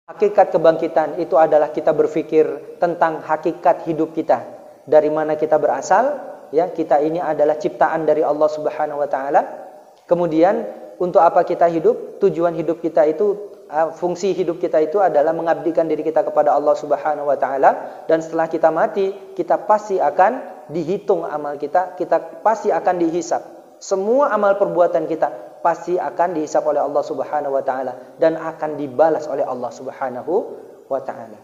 Hakikat kebangkitan itu adalah kita berpikir tentang hakikat hidup kita. Dari mana kita berasal, ya, kita ini adalah ciptaan dari Allah Subhanahu wa taala. Kemudian untuk apa kita hidup? Tujuan hidup kita itu, fungsi hidup kita itu adalah mengabdikan diri kita kepada Allah Subhanahu wa taala, dan setelah kita mati, kita pasti akan dihitung amal kita, kita pasti akan dihisab. Semua amal perbuatan kita pasti akan dihisab oleh Allah Subhanahu wa taala dan akan dibalas oleh Allah Subhanahu wa taala.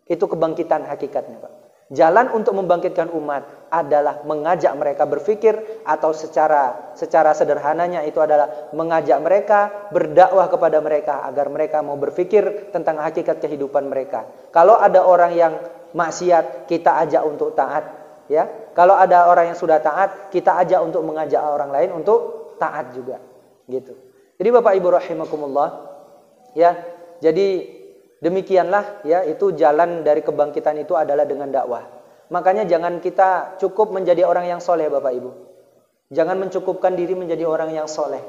Itu kebangkitan hakikatnya, Pak. Jalan untuk membangkitkan umat adalah mengajak mereka berpikir, atau secara sederhananya itu adalah mengajak mereka, berdakwah kepada mereka agar mereka mau berpikir tentang hakikat kehidupan mereka. Kalau ada orang yang maksiat, kita ajak untuk taat, ya. Kalau ada orang yang sudah taat, kita ajak untuk mengajak orang lain untuk taat juga. Gitu. Jadi Bapak Ibu rahimakumullah, ya. Jadi demikianlah, ya, itu jalan dari kebangkitan itu adalah dengan dakwah. Makanya jangan kita cukup menjadi orang yang soleh, Bapak Ibu. Jangan mencukupkan diri menjadi orang yang soleh.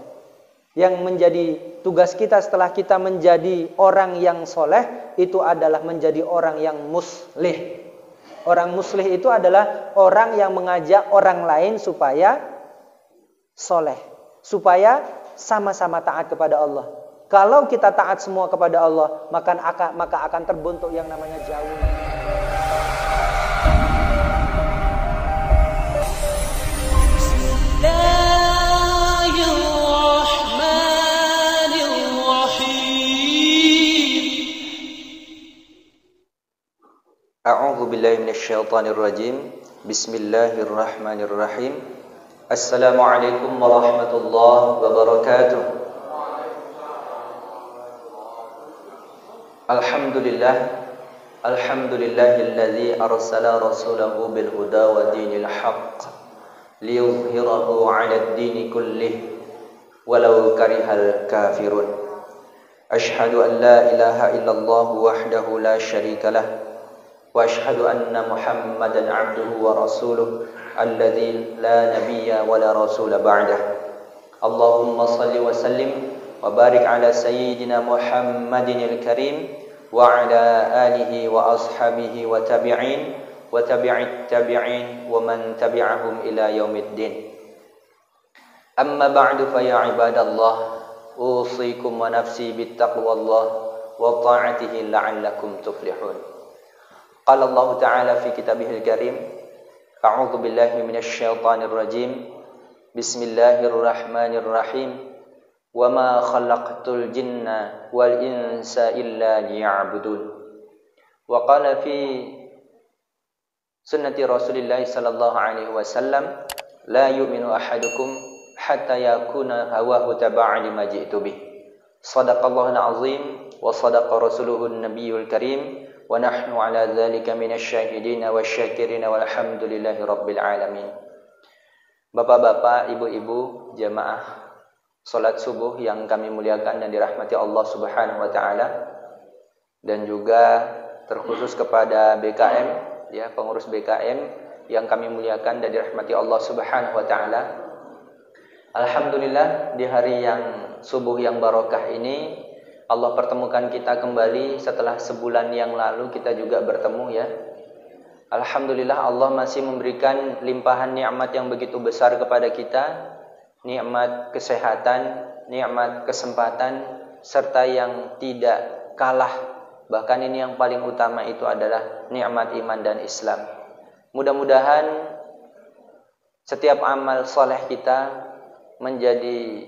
Yang menjadi tugas kita setelah kita menjadi orang yang soleh itu adalah menjadi orang yang muslih. Orang muslih itu adalah orang yang mengajak orang lain supaya soleh, supaya sama-sama taat kepada Allah. Kalau kita taat semua kepada Allah, maka akan terbentuk yang namanya jauh. A'udzu billahi minasyaitonir rajim. Bismillahirrahmanirrahim. Assalamualaikum warahmatullahi wabarakatuh. Alhamdulillahilladzi arsala rasulahu bil huda wa dinil haqq liyuzhirahu 'alad dini kullih walau karihal kafirun. Ashhadu an la ilaha illallah wahdahu la syarika lah wa ashhadu anna Muhammadan 'abduhu wa rasuluh alladzi la nabiyya wa la rasula ba'dah. Allahumma shalli wa sallim wa barik ala sayyidina Muhammadinil karim wa ala alihi wa ashabihi wa tabi'in wa tabi'it tabi'in wa man tabi'ahum ila yaumiddin. Amma ba'du fa ya ibadallah, usikum wa nafsi bittaqwallah wa ta'atihi la'allakum tuflihun. Qala Allah ta'ala fi kitabihil karim, a'udzu billahi minasy syaithanir rajim. Bismillahirrahmanirrahim. Wa ma khalaqtul jinna wal insa illa liya'budun. Wa qala fi sunnati Rasulillah sallallahu alaihi wasallam, la yu'minu ahadukum hatta yakuna hawahu taba'an lima ji'tu bih. Shadaqallahul azim wa shadaqa rasuluhun nabiyyul karim. Wa nahnu ala dzalika minasyahidin wasyakirin walhamdulillahi rabbil alamin. Bapak-bapak, ibu-ibu, jamaah salat subuh yang kami muliakan dan dirahmati Allah Subhanahu wa taala, dan juga terkhusus kepada BKM, ya, pengurus BKM yang kami muliakan dan dirahmati Allah Subhanahu wa taala. Alhamdulillah, di hari yang subuh yang barokah ini Allah pertemukan kita kembali setelah sebulan yang lalu kita juga bertemu, ya. Alhamdulillah, Allah masih memberikan limpahan nikmat yang begitu besar kepada kita, nikmat kesehatan, nikmat kesempatan, serta yang tidak kalah, bahkan ini yang paling utama itu adalah nikmat iman dan Islam. Mudah-mudahan setiap amal soleh kita menjadi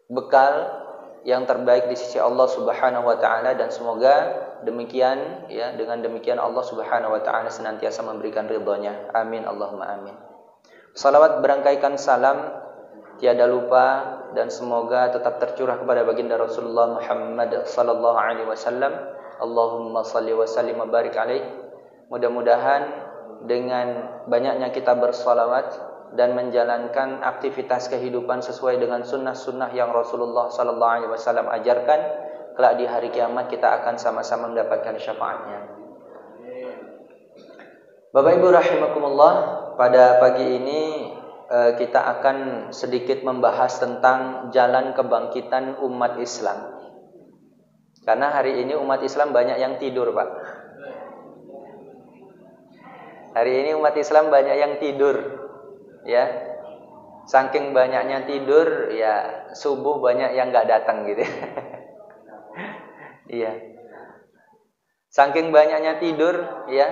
bekal yang terbaik di sisi Allah Subhanahu wa taala, dan semoga demikian, ya, dengan demikian Allah Subhanahu wa taala senantiasa memberikan ridhonya. Amin Allahumma amin. Salawat berangkaikan salam tiada lupa dan semoga tetap tercurah kepada baginda Rasulullah Muhammad sallallahu alaihi wasallam. Allahumma shalli wa sallim wa barik alaihi. Mudah-mudahan dengan banyaknya kita bersalawat dan menjalankan aktivitas kehidupan sesuai dengan sunnah-sunnah yang Rasulullah sallallahu alaihi wasallam ajarkan, kelak di hari kiamat kita akan sama-sama mendapatkan syafaatnya. Bapak Ibu rahimakumullah, pada pagi ini kita akan sedikit membahas tentang jalan kebangkitan umat Islam. Karena hari ini umat Islam banyak yang tidur, Pak. Hari ini umat Islam banyak yang tidur, ya. Saking banyaknya tidur, ya subuh banyak yang nggak datang gitu. Iya. Saking banyaknya tidur, ya.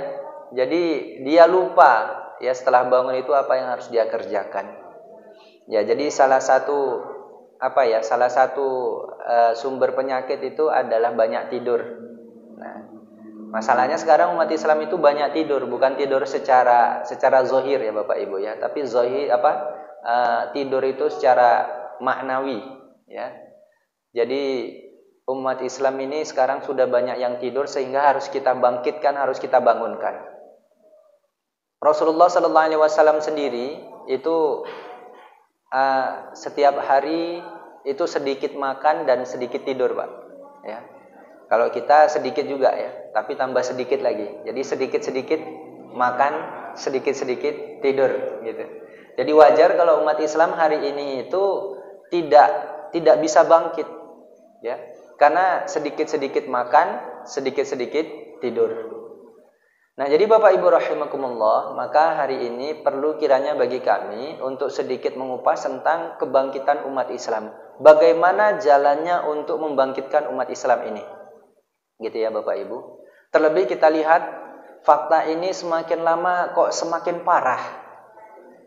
Jadi dia lupa, ya setelah bangun itu apa yang harus dia kerjakan. Ya, jadi salah satu sumber penyakit itu adalah banyak tidur. Nah, masalahnya sekarang umat Islam itu banyak tidur, bukan tidur secara zahir ya Bapak Ibu ya, tapi tidur itu secara maknawi ya. Jadi umat Islam ini sekarang sudah banyak yang tidur sehingga harus kita bangkitkan, harus kita bangunkan. Rasulullah sallallahu alaihi wasallam sendiri itu setiap hari itu sedikit makan dan sedikit tidur, Pak. Ya. Kalau kita sedikit juga ya, tapi tambah sedikit lagi. Jadi sedikit-sedikit makan, sedikit-sedikit tidur gitu. Jadi wajar kalau umat Islam hari ini itu tidak bisa bangkit ya. Karena sedikit-sedikit makan, sedikit-sedikit tidur. Nah, jadi Bapak Ibu rahimakumullah, maka hari ini perlu kiranya bagi kami untuk sedikit mengupas tentang kebangkitan umat Islam. Bagaimana jalannya untuk membangkitkan umat Islam ini? Gitu ya Bapak Ibu. Terlebih kita lihat fakta ini semakin lama kok semakin parah.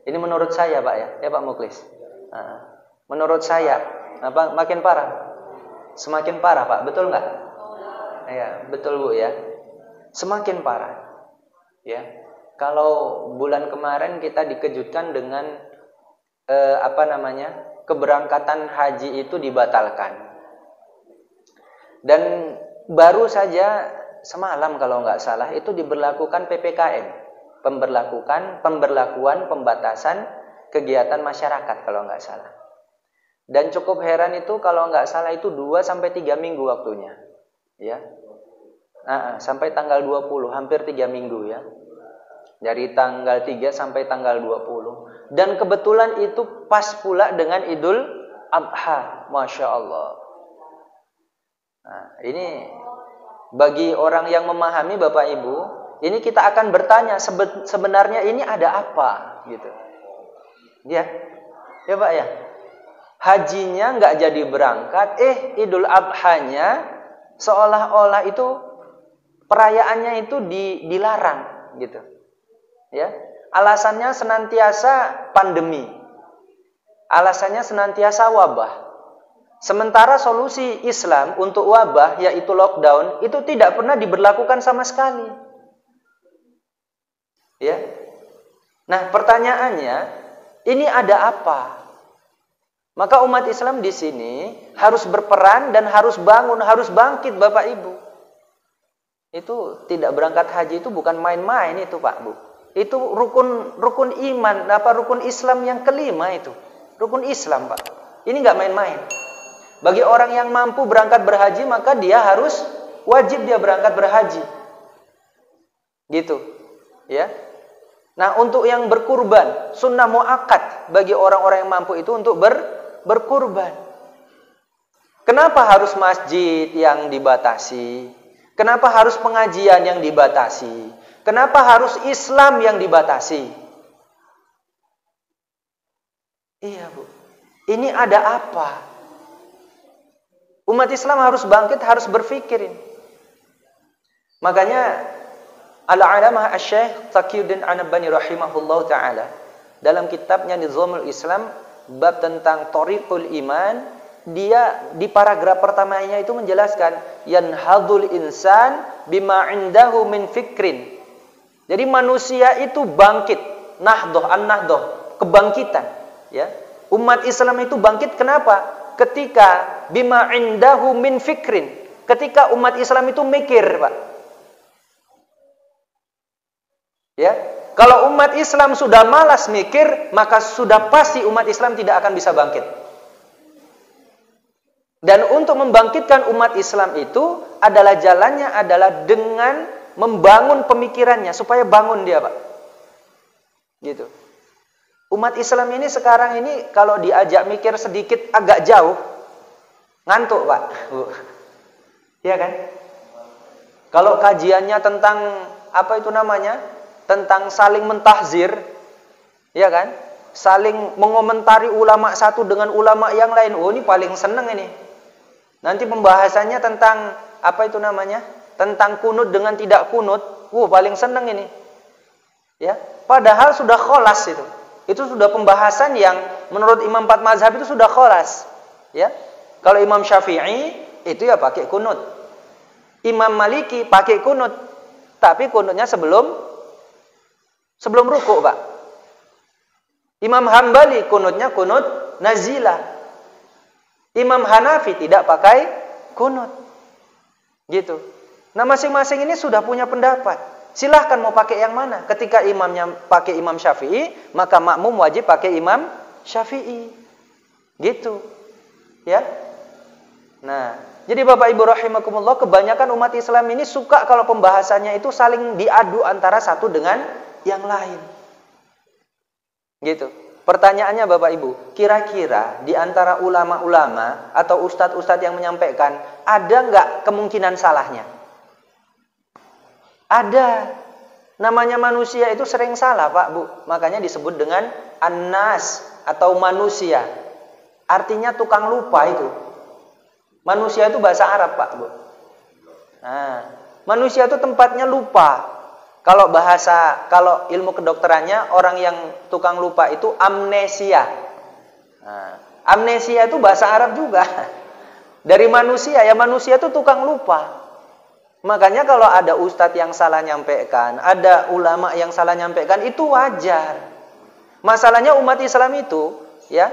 Ini menurut saya, Pak ya. Ya Pak Muklis. Menurut saya, makin parah? Semakin parah, Pak. Betul nggak? Ya, betul Bu ya. Semakin parah. Ya. Kalau bulan kemarin kita dikejutkan dengan keberangkatan haji itu dibatalkan. Dan baru saja semalam kalau nggak salah itu diberlakukan PPKM, pemberlakuan pembatasan kegiatan masyarakat kalau nggak salah. Dan cukup heran itu kalau nggak salah itu 2-3 minggu waktunya, ya. Sampai tanggal 20, hampir 3 minggu ya. Dari tanggal 3 sampai tanggal 20. Dan kebetulan itu pas pula dengan Idul Adha, Masya Allah. Nah, ini bagi orang yang memahami Bapak Ibu, ini kita akan bertanya sebenarnya ini ada apa gitu. Ya Pak ya. Hajinya nggak jadi berangkat, Idul Adha-nya seolah-olah itu perayaannya itu dilarang gitu. Ya. Alasannya senantiasa pandemi. Alasannya senantiasa wabah. Sementara solusi Islam untuk wabah yaitu lockdown itu tidak pernah diberlakukan sama sekali. Ya. Nah, pertanyaannya, ini ada apa? Maka umat Islam di sini harus berperan dan harus bangun, harus bangkit Bapak Ibu. Itu tidak berangkat haji itu bukan main-main itu Pak Bu. Itu rukun iman, rukun Islam yang kelima itu. Rukun Islam Pak. Ini nggak main-main. Bagi orang yang mampu berangkat berhaji maka dia harus wajib dia berangkat berhaji. Gitu. Ya. Nah, untuk yang berkurban, sunnah muakkad bagi orang-orang yang mampu itu untuk berkurban. Kenapa harus masjid yang dibatasi? Kenapa harus pengajian yang dibatasi? Kenapa harus Islam yang dibatasi? Iya, Bu. Ini ada apa? Umat Islam harus bangkit, harus berpikirin. Makanya Al-Alamah Asy-Syaikh Taqiyuddin An-Nabhani rahimahullah ta'ala dalam kitabnya Nizamul Islam bab tentang Thoriqul Iman, dia di paragraf pertamanya itu menjelaskan yanhadul insan bima indahu min fikrin. Jadi manusia itu bangkit, an-nahdoh, kebangkitan, ya. Umat Islam itu bangkit kenapa? Ketika bima indahu min fikrin, ketika umat Islam itu mikir, Pak. Ya, kalau umat Islam sudah malas mikir, maka sudah pasti umat Islam tidak akan bisa bangkit. Dan untuk membangkitkan umat Islam itu adalah jalannya adalah dengan membangun pemikirannya supaya bangun dia, Pak. Gitu. Umat Islam ini sekarang ini kalau diajak mikir sedikit agak jauh, ngantuk, Pak. Iya kan? Kalau kajiannya tentang apa itu namanya? Tentang saling mentahzir, ya kan? Saling mengomentari ulama satu dengan ulama yang lain. Oh, ini paling seneng ini. Nanti pembahasannya tentang apa itu namanya? Tentang kunut dengan tidak kunut. Paling seneng ini. Ya, padahal sudah kholas itu. Itu sudah pembahasan yang menurut Imam 4 mazhab itu sudah kholas. Ya. Kalau Imam Syafi'i itu ya pakai kunut. Imam Maliki pakai kunut. Tapi kunutnya sebelum ruku', Pak. Imam Hambali kunutnya kunut nazilah. Imam Hanafi tidak pakai kunut. Gitu. Nah, masing-masing ini sudah punya pendapat. Silahkan mau pakai yang mana. Ketika imamnya pakai Imam Syafi'i, maka makmum wajib pakai Imam Syafi'i. Gitu. Ya. Nah, jadi Bapak Ibu rahimakumullah, kebanyakan umat Islam ini suka kalau pembahasannya itu saling diadu antara satu dengan yang lain. Gitu. Pertanyaannya Bapak Ibu, kira-kira di antara ulama-ulama atau ustadz-ustadz yang menyampaikan, ada nggak kemungkinan salahnya? Ada. Namanya manusia itu sering salah, Pak, Bu. Makanya disebut dengan an-nas atau manusia. Artinya tukang lupa itu. Manusia itu bahasa Arab, Pak, Bu. Nah, manusia itu tempatnya lupa. Kalau ilmu kedokterannya, orang yang tukang lupa itu amnesia. Nah, amnesia itu bahasa Arab juga. Dari manusia, ya manusia itu tukang lupa. Makanya kalau ada ustadz yang salah nyampaikan, ada ulama yang salah nyampaikan, itu wajar. Masalahnya umat Islam itu, ya,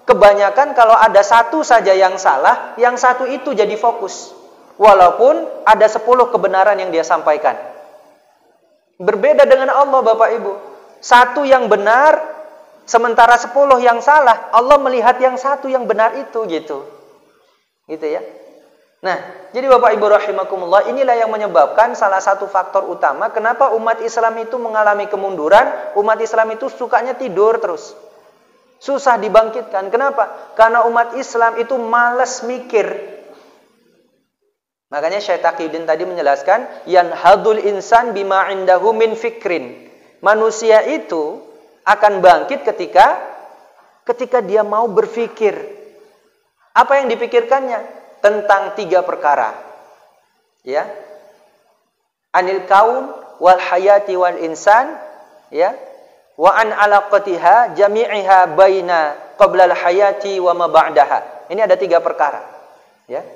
kebanyakan kalau ada satu saja yang salah, yang satu itu jadi fokus. Walaupun ada 10 kebenaran yang dia sampaikan. Berbeda dengan Allah, Bapak Ibu. Satu yang benar, sementara 10 yang salah. Allah melihat yang satu yang benar itu, gitu. Gitu ya. Nah, jadi Bapak Ibu rahimakumullah, inilah yang menyebabkan salah satu faktor utama kenapa umat Islam itu mengalami kemunduran. Umat Islam itu sukanya tidur terus. Susah dibangkitkan. Kenapa? Karena umat Islam itu malas mikir. Makanya Syekh Taqiyuddin tadi menjelaskan, yanhadul insan bima indahu min fikrin. Manusia itu akan bangkit ketika dia mau berpikir. Apa yang dipikirkannya? Tentang 3 perkara. Ya. Anil kaun wal hayati wal insan, ya. Wa an alaqatiha jami'iha baina qabla al hayati wa ma ba'daha. Ini ada 3 perkara. Ya.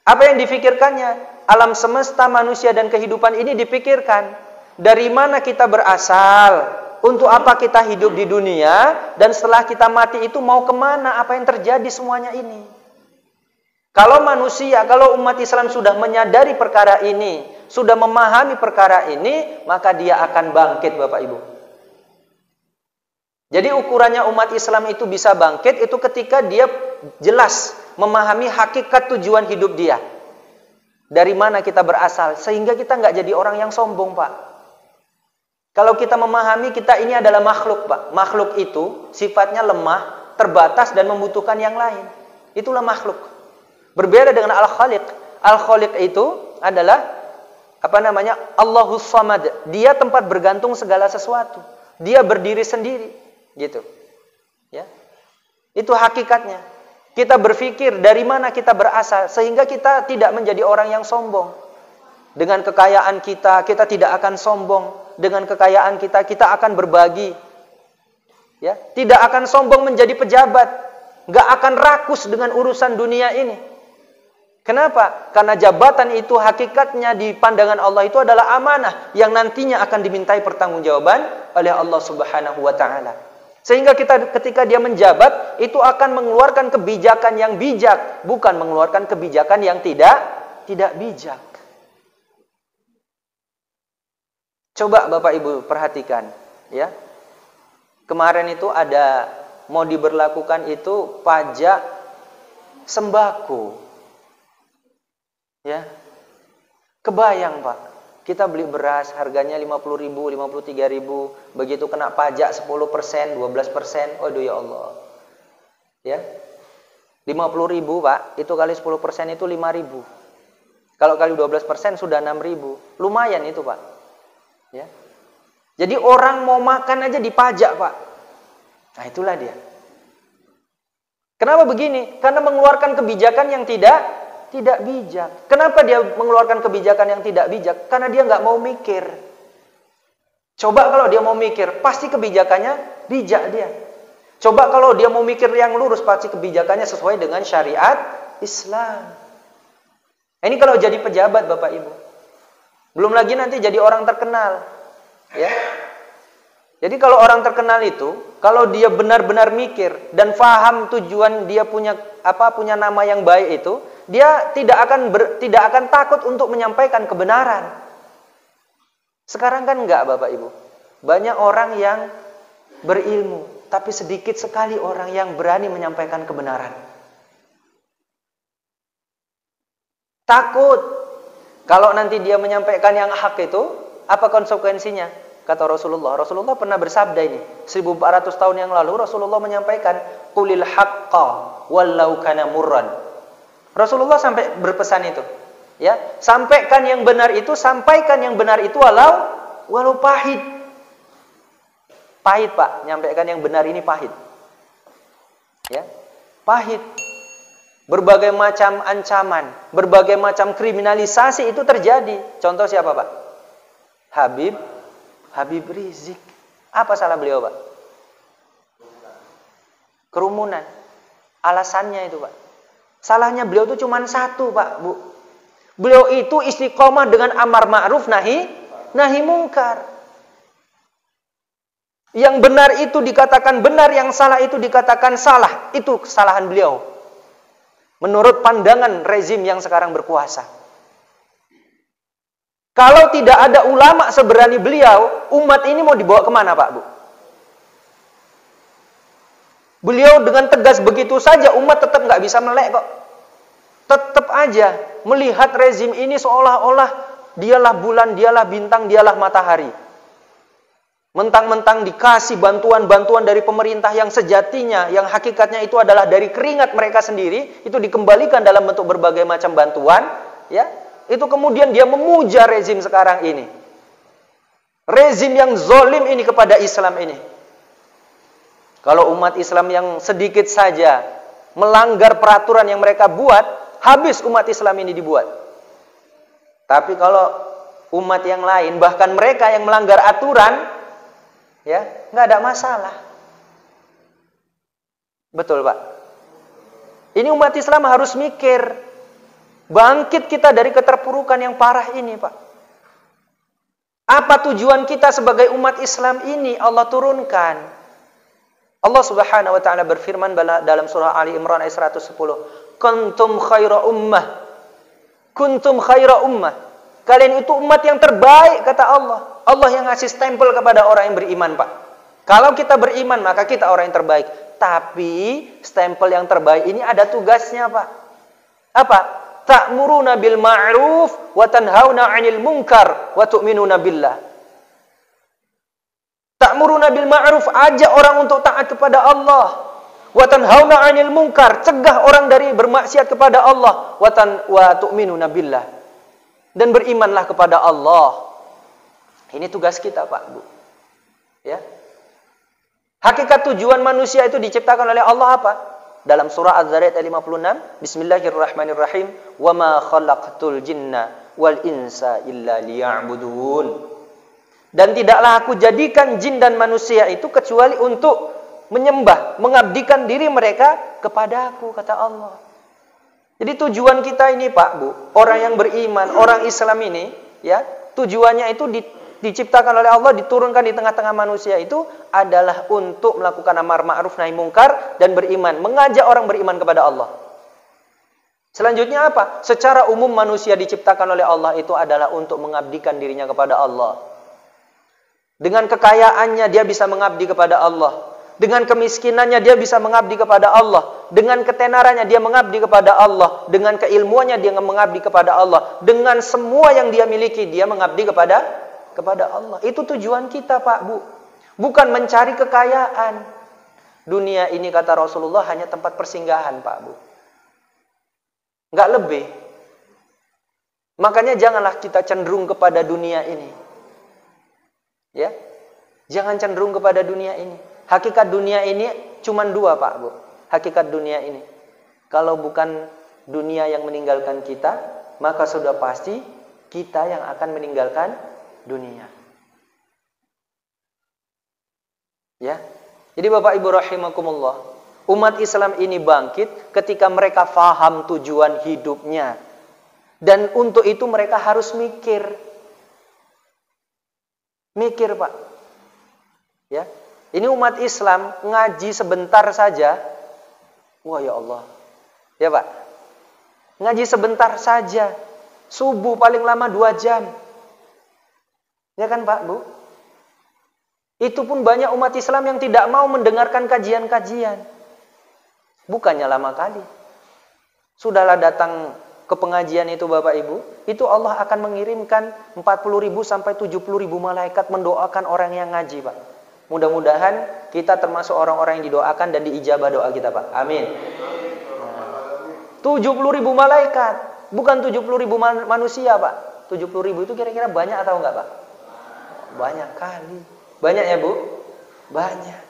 Apa yang dipikirkannya? Alam semesta, manusia, dan kehidupan ini dipikirkan. Dari mana kita berasal? Untuk apa kita hidup di dunia? Dan setelah kita mati itu mau kemana? Apa yang terjadi semuanya ini? Kalau manusia, kalau umat Islam sudah menyadari perkara ini, sudah memahami perkara ini, maka dia akan bangkit, Bapak Ibu. Jadi ukurannya umat Islam itu bisa bangkit itu ketika dia jelas memahami hakikat tujuan hidup dia. Dari mana kita berasal, sehingga kita nggak jadi orang yang sombong, Pak. Kalau kita memahami kita ini adalah makhluk, Pak. Makhluk itu sifatnya lemah, terbatas, dan membutuhkan yang lain. Itulah makhluk. Berbeda dengan Al-Khaliq. Al-Khaliq itu adalah Allahus Samad. Dia tempat bergantung segala sesuatu. Dia berdiri sendiri, gitu. Ya. Itu hakikatnya. Kita berpikir dari mana kita berasal sehingga kita tidak menjadi orang yang sombong. Dengan kekayaan kita tidak akan sombong. Dengan kekayaan kita akan berbagi. Ya, tidak akan sombong menjadi pejabat. Nggak akan rakus dengan urusan dunia ini. Kenapa? Karena jabatan itu hakikatnya di pandangan Allah itu adalah amanah yang nantinya akan dimintai pertanggungjawaban oleh Allah Subhanahu wa taala. Sehingga ketika dia menjabat itu akan mengeluarkan kebijakan yang bijak, bukan mengeluarkan kebijakan yang tidak bijak. Coba Bapak Ibu perhatikan, ya. Kemarin itu ada mau diberlakukan itu pajak sembako. Ya. Kebayang, Pak. Kita beli beras harganya 50.000, 53.000, begitu kena pajak 10%, 12%, aduh ya Allah. Ya. 50.000, Pak, itu kali 10% itu 5.000. Kalau kali 12% sudah 6.000. Lumayan itu, Pak. Ya. Jadi orang mau makan aja dipajak, Pak. Nah, itulah dia. Kenapa begini? Karena mengeluarkan kebijakan yang tidak bijak. Kenapa dia mengeluarkan kebijakan yang tidak bijak? Karena dia nggak mau mikir. Coba kalau dia mau mikir, pasti kebijakannya bijak dia. Coba kalau dia mau mikir yang lurus, pasti kebijakannya sesuai dengan syariat Islam. Ini kalau jadi pejabat, Bapak Ibu. Belum lagi nanti jadi orang terkenal. Ya. Jadi kalau orang terkenal itu, kalau dia benar-benar mikir dan faham tujuan dia punya nama yang baik itu, dia tidak akan takut untuk menyampaikan kebenaran. Sekarang kan enggak, Bapak Ibu. Banyak orang yang berilmu, tapi sedikit sekali orang yang berani menyampaikan kebenaran. Takut kalau nanti dia menyampaikan yang hak itu, apa konsekuensinya? Kata Rasulullah. Rasulullah pernah bersabda ini. 1400 tahun yang lalu Rasulullah menyampaikan, "Qulil haqqa walau kana murran." Rasulullah sampai berpesan itu. Ya, sampaikan yang benar itu walau pahit. Pahit, Pak. Nyampaikan yang benar ini pahit. Ya. Pahit. Berbagai macam ancaman, berbagai macam kriminalisasi itu terjadi. Contoh siapa, Pak? Habib Rizik. Apa salah beliau, Pak? Kerumunan. Alasannya itu, Pak. Salahnya beliau itu cuma satu, Pak, Bu. Beliau itu istiqomah dengan amar ma'ruf nahi mungkar. Yang benar itu dikatakan benar, yang salah itu dikatakan salah. Itu kesalahan beliau. Menurut pandangan rezim yang sekarang berkuasa. Kalau tidak ada ulama seberani beliau, umat ini mau dibawa kemana, Pak, Bu? Beliau dengan tegas begitu saja, umat tetap nggak bisa melek kok. Tetap aja melihat rezim ini seolah-olah dialah bulan, dialah bintang, dialah matahari. Mentang-mentang dikasih bantuan-bantuan dari pemerintah yang sejatinya, yang hakikatnya itu adalah dari keringat mereka sendiri, itu dikembalikan dalam bentuk berbagai macam bantuan, ya. Itu kemudian dia memuja rezim sekarang ini. Rezim yang zolim ini kepada Islam ini. Kalau umat Islam yang sedikit saja melanggar peraturan yang mereka buat, habis umat Islam ini dibuat. Tapi kalau umat yang lain, bahkan mereka yang melanggar aturan, ya, nggak ada masalah. Betul, Pak. Ini umat Islam harus mikir. Bangkit kita dari keterpurukan yang parah ini, Pak. Apa tujuan kita sebagai umat Islam ini Allah turunkan? Allah Subhanahu wa taala berfirman dalam surah Ali Imran ayat 110, "Kuntum khaira ummah." Kuntum khaira ummah. Kalian itu umat yang terbaik, kata Allah. Allah yang ngasih stempel kepada orang yang beriman, Pak. Kalau kita beriman, maka kita orang yang terbaik. Tapi stempel yang terbaik ini ada tugasnya, Pak. Apa? Ta'muruna bil ma'ruf wa tanhauna 'anil munkar wa tu'minuna billah. Ta'muruna bil ma'ruf, ajak orang untuk taat kepada Allah. Wa tanhauna 'anil munkar, cegah orang dari bermaksiat kepada Allah. Wa tu'minuna billah. Dan berimanlah kepada Allah. Ini tugas kita, Pak, Bu. Ya. Hakikat tujuan manusia itu diciptakan oleh Allah apa? Dalam surah Az-Zariyat ayat 56, Bismillahirrahmanirrahim, "Wa ma khalaqtul jinna wal insa illa liya'budun." Dan tidaklah aku jadikan jin dan manusia itu kecuali untuk menyembah, mengabdikan diri mereka kepada aku, kata Allah. Jadi tujuan kita ini, Pak, Bu, orang yang beriman, orang Islam ini, ya, tujuannya itu diciptakan oleh Allah, diturunkan di tengah-tengah manusia itu adalah untuk melakukan amar ma'ruf nahi mungkar dan beriman, mengajak orang beriman kepada Allah. Selanjutnya apa? Secara umum manusia diciptakan oleh Allah itu adalah untuk mengabdikan dirinya kepada Allah. Dengan kekayaannya dia bisa mengabdi kepada Allah. Dengan kemiskinannya dia bisa mengabdi kepada Allah. Dengan ketenarannya dia mengabdi kepada Allah. Dengan keilmuannya dia mengabdi kepada Allah. Dengan semua yang dia miliki dia mengabdi kepada Allah. Itu tujuan kita, Pak, Bu. Bukan mencari kekayaan. Dunia ini, kata Rasulullah, hanya tempat persinggahan, Pak, Bu. Nggak lebih. Makanya janganlah kita cenderung kepada dunia ini. Ya. Jangan cenderung kepada dunia ini. Hakikat dunia ini cuma dua, Pak, Bu. Hakikat dunia ini. Kalau bukan dunia yang meninggalkan kita, maka sudah pasti kita yang akan meninggalkan dunia. Ya. Jadi Bapak Ibu rahimakumullah, umat Islam ini bangkit ketika mereka faham tujuan hidupnya. Dan untuk itu mereka harus mikir. Mikir, Pak. Ya. Ini umat Islam ngaji sebentar saja. Wah, ya Allah. Ya, Pak. Ngaji sebentar saja. Subuh paling lama 2 jam. Ya kan, Pak, Bu? Itu pun banyak umat Islam yang tidak mau mendengarkan kajian-kajian. Bukannya lama kali. Sudahlah datang ke pengajian itu Bapak Ibu, itu Allah akan mengirimkan 40.000 sampai 70.000 malaikat mendoakan orang yang ngaji, Pak. Mudah-mudahan kita termasuk orang-orang yang didoakan dan diijabah doa kita, Pak. Amin. 70.000 malaikat, bukan 70.000 manusia, Pak. 70.000 itu kira-kira banyak atau enggak, Pak? Banyak kali. Banyak ya, Bu? Banyak.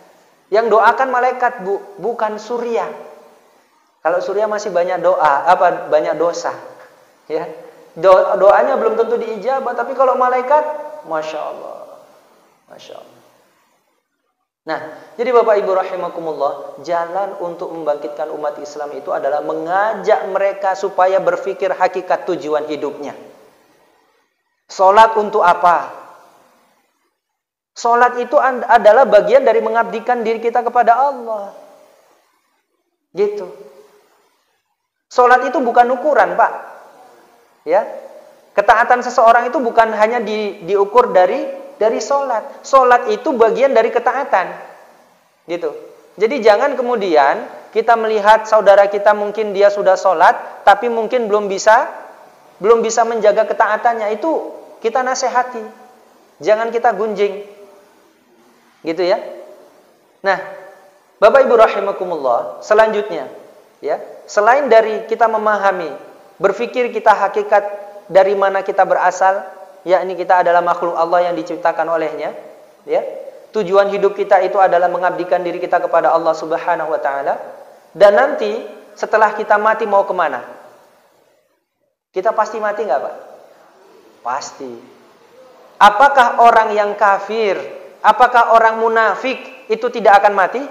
Yang doakan malaikat, Bu, bukan surya. Kalau surya masih banyak doa, banyak dosa. Ya. Doanya belum tentu diijabah, tapi kalau malaikat, Masya Allah. Masya Allah. Nah, jadi Bapak Ibu rahimakumullah, jalan untuk membangkitkan umat Islam itu adalah mengajak mereka supaya berpikir hakikat tujuan hidupnya. Salat untuk apa? Salat itu adalah bagian dari mengabdikan diri kita kepada Allah. Gitu. Salat itu bukan ukuran, Pak. Ya. Ketaatan seseorang itu bukan hanya diukur dari salat. Salat itu bagian dari ketaatan. Gitu. Jadi jangan kemudian kita melihat saudara kita mungkin dia sudah salat tapi mungkin belum bisa menjaga ketaatannya, itu kita nasihati. Jangan kita gunjing. Gitu ya. Nah, Bapak Ibu rahimakumullah, selanjutnya ya, selain dari kita memahami, berpikir kita hakikat dari mana kita berasal, yakni kita adalah makhluk Allah yang diciptakan olehnya, ya. Tujuan hidup kita itu adalah mengabdikan diri kita kepada Allah Subhanahu wa taala, dan nanti setelah kita mati mau kemana? Kita pasti mati nggak, Pak? Pasti. Apakah orang yang kafir, apakah orang munafik itu tidak akan mati?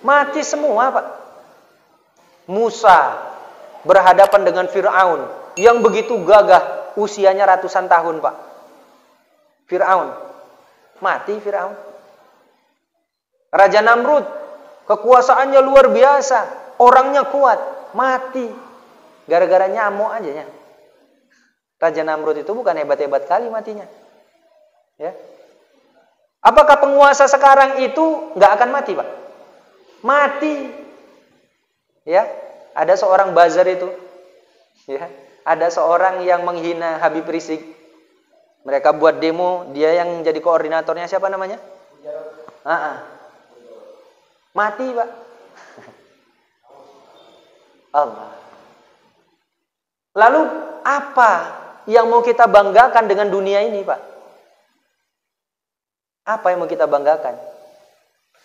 Mati semua, Pak. Musa berhadapan dengan Fir'aun yang begitu gagah, usianya ratusan tahun, Pak. Fir'aun. Mati Fir'aun. Raja Namrud, kekuasaannya luar biasa, orangnya kuat, mati. Gara-gara nyamuk aja ya. Raja Namrud itu bukan hebat-hebat kali matinya. Ya. Apakah penguasa sekarang itu nggak akan mati, Pak? Mati. Ya, ada seorang buzzer itu. Ya, ada seorang yang menghina Habib Rizik. Mereka buat demo, dia yang jadi koordinatornya, siapa namanya? Mati, Pak. Allah. Lalu apa yang mau kita banggakan dengan dunia ini, Pak? Apa yang mau kita banggakan?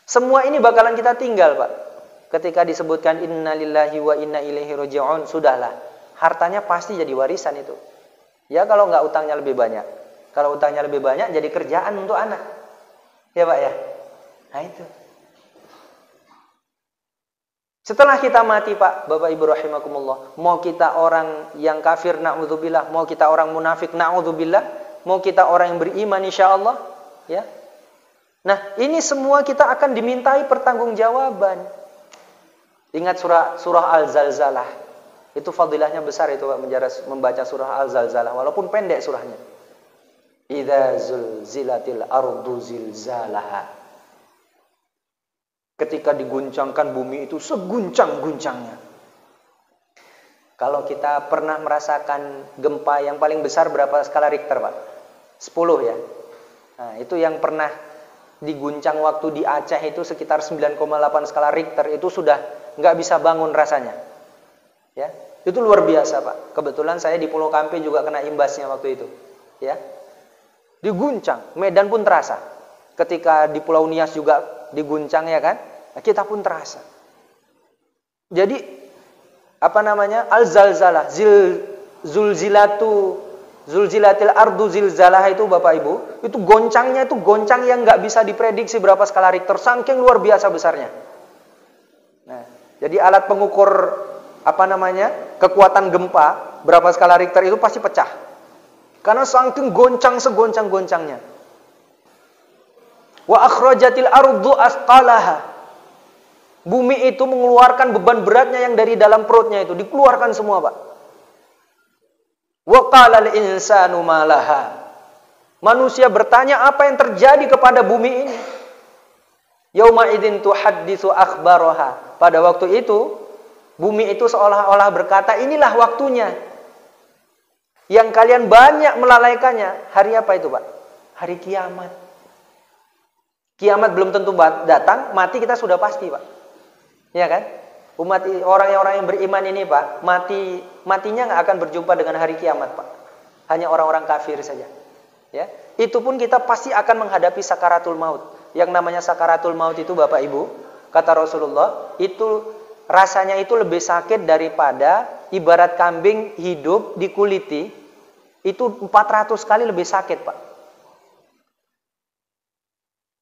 Semua ini bakalan kita tinggal, Pak. Ketika disebutkan innalillahi wa inna ilaihi raji'un, sudahlah. Hartanya pasti jadi warisan itu. Ya kalau nggak utangnya lebih banyak. Kalau utangnya lebih banyak jadi kerjaan untuk anak. Ya, Pak ya. Nah itu. Setelah kita mati, Pak, Bapak Ibu rahimakumullah, mau kita orang yang kafir na'udzubillah, mau kita orang munafik na'udzubillah, mau kita orang yang beriman insyaallah, ya. Nah, ini semua kita akan dimintai pertanggungjawaban. Ingat surah Al-Zalzalah. Itu fadilahnya besar itu, Pak, membaca surah Al-Zalzalah walaupun pendek surahnya. Idza zulzilatil ardu zilzalaha. Ketika diguncangkan bumi itu seguncang-guncangnya. Kalau kita pernah merasakan gempa yang paling besar berapa skala Richter, Pak? 10 ya. Nah, itu yang pernah diguncang waktu di Aceh itu sekitar 9,8 skala Richter, itu sudah nggak bisa bangun rasanya. Ya. Itu luar biasa, Pak. Kebetulan saya di Pulau Kampe juga kena imbasnya waktu itu. Ya. Diguncang, Medan pun terasa. Ketika di Pulau Nias juga diguncang ya kan? Kita pun terasa. Jadi al-zalzalah, zulzilatil ardu zilzalah itu Bapak Ibu, itu goncangnya itu goncang yang nggak bisa diprediksi berapa skala Richter, saking luar biasa besarnya. Nah, jadi alat pengukur kekuatan gempa berapa skala Richter itu pasti pecah. Karena saking goncang segoncang-goncangnya. Wa akhrajatil ardu asqalaha. Bumi itu mengeluarkan beban beratnya yang dari dalam perutnya itu dikeluarkan semua, Pak. Wa qalal insanu malaha. Manusia bertanya apa yang terjadi kepada bumi ini. Yauma idzin tuhadditsu akhbaraha. Pada waktu itu bumi itu seolah-olah berkata, inilah waktunya yang kalian banyak melalaikannya. Hari apa itu, Pak? Hari kiamat. Kiamat belum tentu datang, mati kita sudah pasti, Pak. Ya kan? Orang-orang yang beriman ini, Pak, matinya nggak akan berjumpa dengan hari kiamat, Pak. Hanya orang-orang kafir saja. Ya, itu pun kita pasti akan menghadapi sakaratul maut. Yang namanya sakaratul maut itu, Bapak Ibu, kata Rasulullah, itu rasanya itu lebih sakit daripada ibarat kambing hidup dikuliti, itu 400 kali lebih sakit, Pak.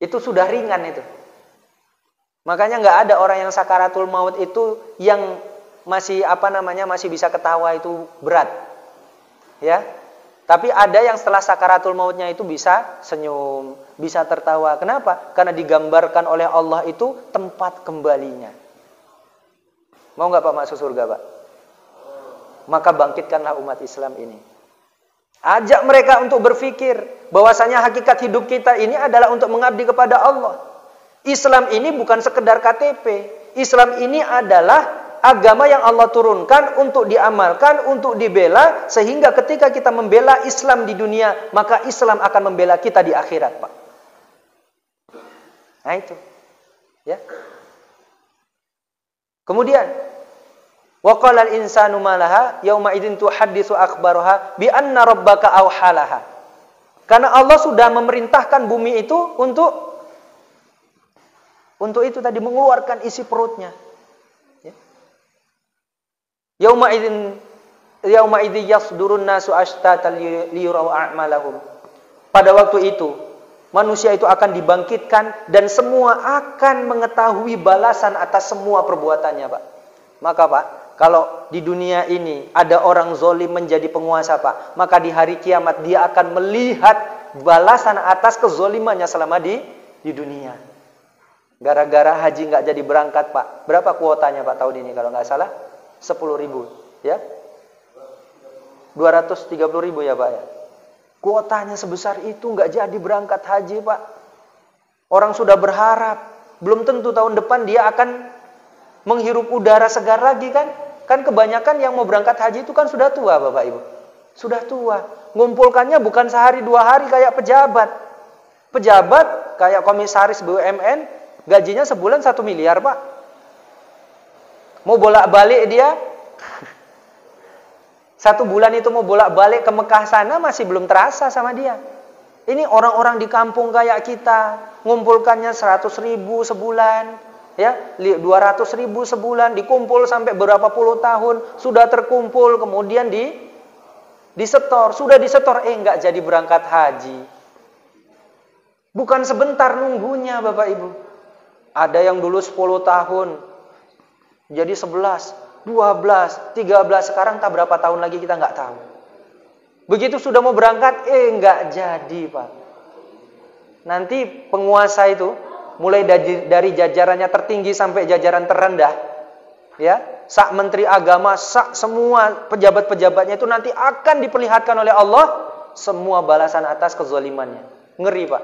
Itu sudah ringan itu. Makanya nggak ada orang yang sakaratul maut itu yang masih masih bisa ketawa, itu berat. Ya. Tapi ada yang setelah sakaratul mautnya itu bisa senyum, bisa tertawa. Kenapa? Karena digambarkan oleh Allah itu tempat kembalinya. Mau nggak Pak masuk surga, Pak? Maka bangkitkanlah umat Islam ini. Ajak mereka untuk berpikir bahwasanya hakikat hidup kita ini adalah untuk mengabdi kepada Allah. Islam ini bukan sekedar KTP. Islam ini adalah agama yang Allah turunkan untuk diamalkan, untuk dibela, sehingga ketika kita membela Islam di dunia, maka Islam akan membela kita di akhirat, Pak. Nah itu. Ya. Kemudian wa qala al-insanu malaha yauma idzin tuhadditsu akhbaraha bi anna rabbaka awhalaha. Karena Allah sudah memerintahkan bumi itu untuk itu tadi, mengeluarkan isi perutnya. Ya. Yauma idzin yasdurun nasu ashtatan liyuraw a'malahum. Pada waktu itu manusia itu akan dibangkitkan dan semua akan mengetahui balasan atas semua perbuatannya, Pak. Maka, Pak, kalau di dunia ini ada orang zolim menjadi penguasa, Pak, maka di hari kiamat dia akan melihat balasan atas kezolimannya selama di dunia. Gara-gara haji nggak jadi berangkat, Pak. Berapa kuotanya, Pak, tahun ini kalau nggak salah? 10.000, ya? 230.000 ya, Pak, ya? Kuotanya sebesar itu nggak jadi berangkat haji, Pak. Orang sudah berharap, belum tentu tahun depan dia akan menghirup udara segar lagi, kan? Kan kebanyakan yang mau berangkat haji itu kan sudah tua, Bapak Ibu. Sudah tua. Ngumpulkannya bukan sehari 2 hari kayak pejabat. Pejabat kayak komisaris BUMN, gajinya sebulan 1 miliar, Pak. Mau bolak-balik dia 1 bulan itu mau bolak-balik ke Mekah sana masih belum terasa sama dia. Ini orang-orang di kampung kayak kita, ngumpulkannya 100.000 sebulan, ya, 200.000 sebulan, dikumpul sampai berapa puluh tahun, sudah terkumpul, kemudian disetor, sudah disetor, nggak jadi berangkat haji. Bukan sebentar nunggunya, Bapak Ibu. Ada yang dulu 10 tahun, jadi 11, 12, 13, sekarang tak berapa tahun lagi kita nggak tahu. Begitu sudah mau berangkat, nggak jadi, Pak. Nanti penguasa itu, mulai dari jajarannya tertinggi sampai jajaran terendah, ya, sak menteri agama, sak semua pejabat-pejabatnya itu nanti akan diperlihatkan oleh Allah semua balasan atas kezalimannya. Ngeri, Pak.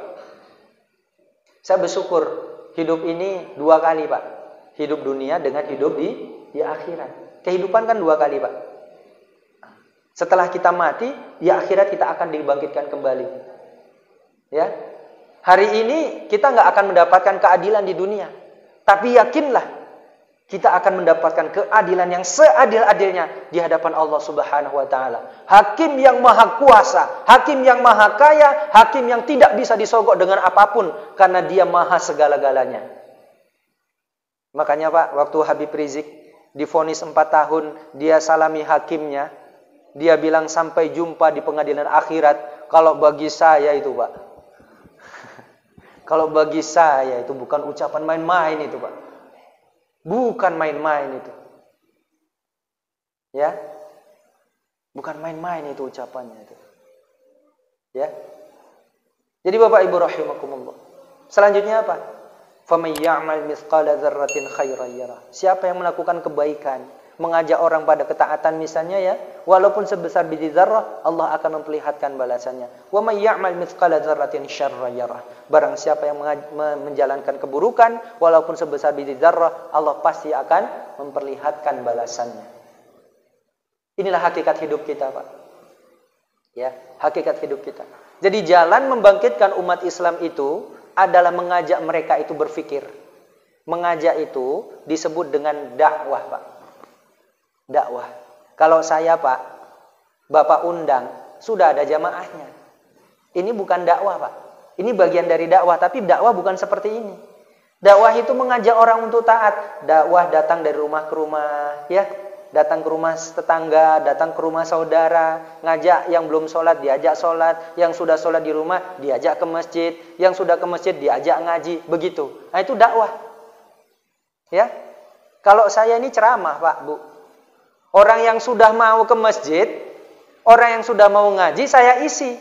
Saya bersyukur hidup ini 2 kali, Pak. Hidup dunia dengan hidup di akhirat. Kehidupan kan 2 kali, Pak. Setelah kita mati, di akhirat kita akan dibangkitkan kembali. Ya. Hari ini kita nggak akan mendapatkan keadilan di dunia. Tapi yakinlah, Kita akan mendapatkan keadilan yang seadil-adilnya di hadapan Allah Subhanahu wa taala. Hakim yang maha kuasa, hakim yang maha kaya, hakim yang tidak bisa disogok dengan apapun karena dia maha segala-galanya. Makanya Pak, waktu Habib Rizik divonis 4 tahun, dia salami hakimnya, dia bilang sampai jumpa di pengadilan akhirat. Kalau bagi saya itu Pak, kalau bagi saya itu bukan ucapan main-main itu Pak. Bukan main-main itu. Ya. Bukan main-main itu ucapannya itu. Ya. Jadi Bapak Ibu rahimakumullah. Selanjutnya apa? Faman ya'mal mithqala dzarratin khairan yarah. Siapa yang melakukan kebaikan, mengajak orang pada ketaatan misalnya ya, walaupun sebesar biji zarrah, Allah akan memperlihatkan balasannya. Wa may ya'mal mithqala dzarratin syarran yarah. Barang siapa yang menjalankan keburukan walaupun sebesar biji zarrah, Allah pasti akan memperlihatkan balasannya. Inilah hakikat hidup kita, Pak. Ya, hakikat hidup kita. Jadi jalan membangkitkan umat Islam itu adalah mengajak mereka itu berpikir. Mengajak itu disebut dengan dakwah, Pak. Dakwah. Kalau saya Pak, Bapak undang, sudah ada jamaahnya. Ini bukan dakwah Pak. Ini bagian dari dakwah, tapi dakwah bukan seperti ini. Dakwah itu mengajak orang untuk taat. Dakwah datang dari rumah ke rumah, ya. Datang ke rumah tetangga, datang ke rumah saudara, ngajak yang belum sholat diajak sholat, yang sudah sholat di rumah diajak ke masjid, yang sudah ke masjid diajak ngaji, begitu. Nah itu dakwah. Ya. Kalau saya ini ceramah Pak, Bu. Orang yang sudah mau ke masjid, orang yang sudah mau ngaji, saya isi.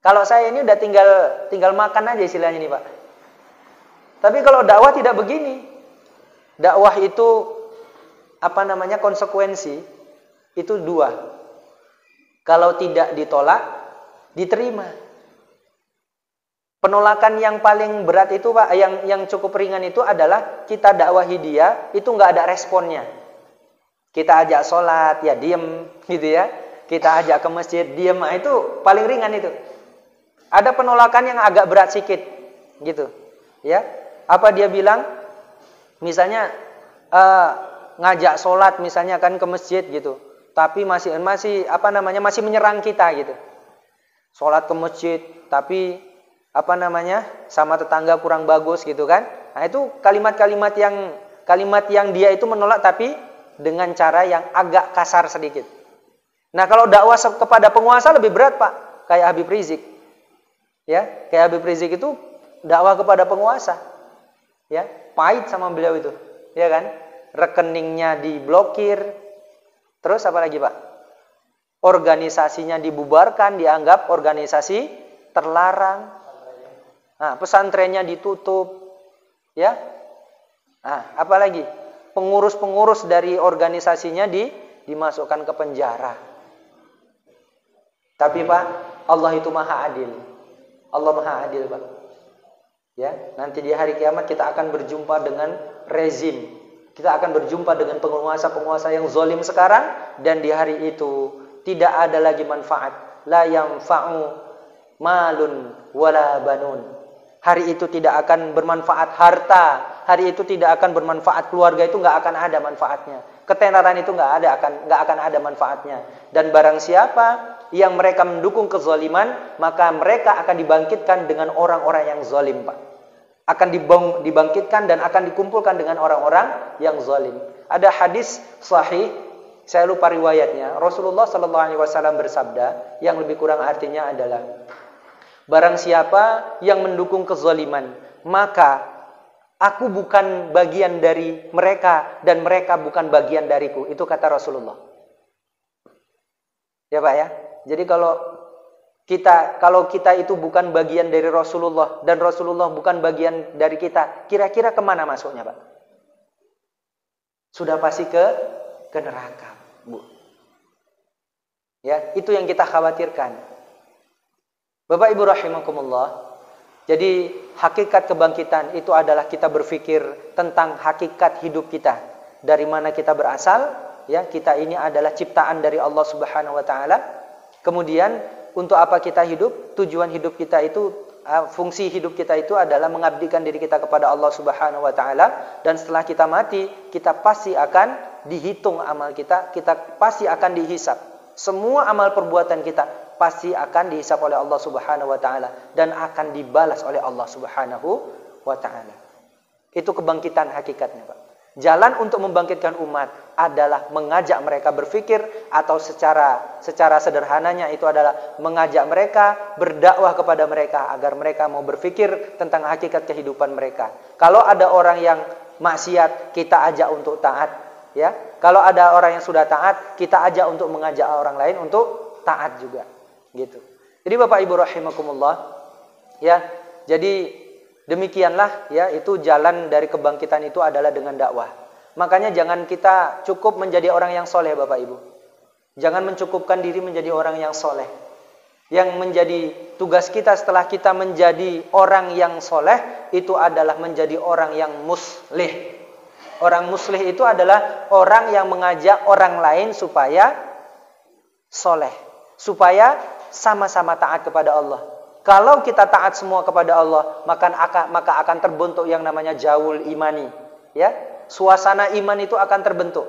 Kalau saya ini udah tinggal makan aja istilahnya nih Pak. Tapi kalau dakwah tidak begini. Dakwah itu konsekuensi itu 2. Kalau tidak ditolak, diterima. Penolakan yang paling berat itu Pak, yang cukup ringan itu adalah kita dakwahi dia, itu nggak ada responnya. Kita ajak sholat, ya diem, gitu ya. Kita ajak ke masjid, diem, itu paling ringan itu. Ada penolakan yang agak berat sedikit, gitu. Ya, apa dia bilang? Misalnya ngajak sholat, misalnya kan ke masjid, gitu. Tapi masih menyerang kita, gitu. Sholat ke masjid, tapi sama tetangga kurang bagus, gitu kan? Nah itu kalimat yang dia itu menolak, tapi dengan cara yang agak kasar sedikit. Nah kalau dakwah kepada penguasa lebih berat Pak, kayak Habib Rizik. Ya, kayak Habib Rizik itu dakwah kepada penguasa. Ya, pahit sama beliau itu. Ya kan? Rekeningnya diblokir. Terus apa lagi Pak? Organisasinya dibubarkan, dianggap organisasi terlarang. Nah, pesantrennya ditutup. Ya. Nah, apa lagi? Pengurus-pengurus dari organisasinya dimasukkan ke penjara. Tapi Pak, Allah itu maha adil. Allah maha adil Pak. Ya, nanti di hari kiamat kita akan berjumpa dengan rezim. Kita akan berjumpa dengan penguasa-penguasa yang zalim sekarang, dan di hari itu tidak ada lagi manfaat. La yanfa'u malun wala banun. Hari itu tidak akan bermanfaat harta, hari itu tidak akan bermanfaat keluarga, itu nggak akan ada manfaatnya. Ketenaran itu nggak akan ada manfaatnya. Dan barang siapa yang mereka mendukung kezaliman, maka mereka akan dibangkitkan dengan orang-orang yang zalim, Pak. Akan dibangkitkan dan akan dikumpulkan dengan orang-orang yang zalim. Ada hadis sahih, saya lupa riwayatnya. Rasulullah SAW bersabda, yang lebih kurang artinya adalah, barang siapa yang mendukung kezaliman, maka aku bukan bagian dari mereka dan mereka bukan bagian dariku. Itu kata Rasulullah. Ya Pak ya. Jadi kalau kita itu bukan bagian dari Rasulullah dan Rasulullah bukan bagian dari kita, kira-kira kemana masuknya Pak? Sudah pasti ke neraka, Bu. Ya, itu yang kita khawatirkan. Bapak Ibu rahimakumullah. Jadi hakikat kebangkitan itu adalah kita berpikir tentang hakikat hidup kita. Dari mana kita berasal, ya, kita ini adalah ciptaan dari Allah Subhanahu wa taala. Kemudian untuk apa kita hidup? Tujuan hidup kita itu fungsi hidup kita itu adalah mengabdikan diri kita kepada Allah Subhanahu wa taala, dan setelah kita mati, kita pasti akan dihitung amal kita, kita pasti akan dihisap. Semua amal perbuatan kita pasti akan dihisap oleh Allah Subhanahu wa taala dan akan dibalas oleh Allah Subhanahu wa taala. Itu kebangkitan hakikatnya, Pak. Jalan untuk membangkitkan umat adalah mengajak mereka berpikir, atau secara sederhananya itu adalah mengajak mereka, berdakwah kepada mereka agar mereka mau berpikir tentang hakikat kehidupan mereka. Kalau ada orang yang maksiat, kita ajak untuk taat, ya. Kalau ada orang yang sudah taat, kita ajak untuk mengajak orang lain untuk taat juga, gitu. Jadi Bapak Ibu rahimakumullah, ya. Jadi demikianlah, ya, itu jalan dari kebangkitan itu adalah dengan dakwah. Makanya jangan kita cukup menjadi orang yang soleh, Bapak Ibu. Jangan mencukupkan diri menjadi orang yang soleh. Yang menjadi tugas kita setelah kita menjadi orang yang soleh, itu adalah menjadi orang yang muslih. Orang muslih itu adalah orang yang mengajak orang lain supaya soleh, supaya sama-sama taat kepada Allah. Kalau kita taat semua kepada Allah, maka akan terbentuk yang namanya jaul imani, ya. Suasana iman itu akan terbentuk,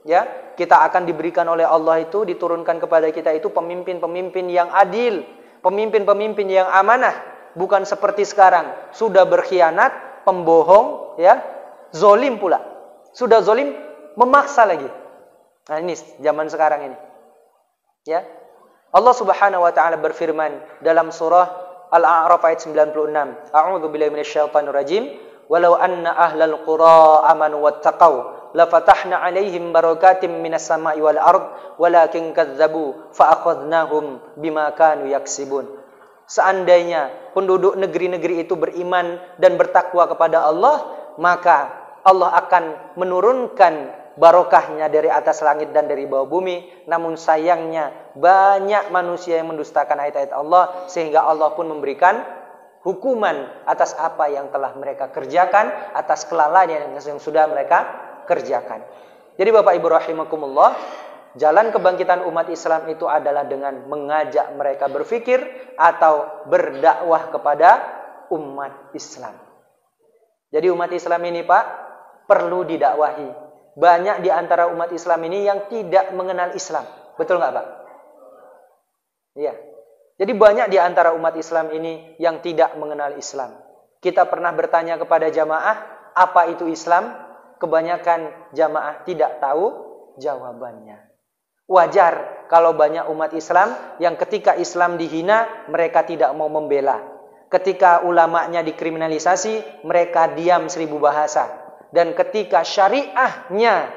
ya. Kita akan diberikan oleh Allah itu, diturunkan kepada kita itu pemimpin-pemimpin yang adil, pemimpin-pemimpin yang amanah, bukan seperti sekarang sudah berkhianat, pembohong, ya, zolim pula. Sudah zolim, memaksa lagi. Nah, ini zaman sekarang ini, ya. Allah Subhanahu wa taala berfirman dalam surah Al-A'raf ayat 96. A'udzu billahi minasyaitonir rajim. Walau anna ahlal qura amanu wattaqau la fatahna 'alaihim barakatim minas sama'i wal ard walakin kadzdzabu fa akhadnahum bima kanu yaksibun. Seandainya penduduk negeri-negeri itu beriman dan bertakwa kepada Allah, maka Allah akan menurunkan barokahnya dari atas langit dan dari bawah bumi. Namun sayangnya banyak manusia yang mendustakan ayat-ayat Allah, sehingga Allah pun memberikan hukuman atas apa yang telah mereka kerjakan, atas kelalaian yang sudah mereka kerjakan. Jadi Bapak Ibu rahimakumullah, jalan kebangkitan umat Islam itu adalah dengan mengajak mereka berpikir atau berdakwah kepada umat Islam. Jadi umat Islam ini, Pak, perlu didakwahi. Banyak di antara umat Islam ini yang tidak mengenal Islam. Betul nggak, Pak? Iya. Jadi banyak di antara umat Islam ini yang tidak mengenal Islam. Kita pernah bertanya kepada jamaah, apa itu Islam? Kebanyakan jamaah tidak tahu jawabannya. Wajar kalau banyak umat Islam yang ketika Islam dihina, mereka tidak mau membela. Ketika ulamanya dikriminalisasi, mereka diam 1000 bahasa. Dan ketika syariahnya,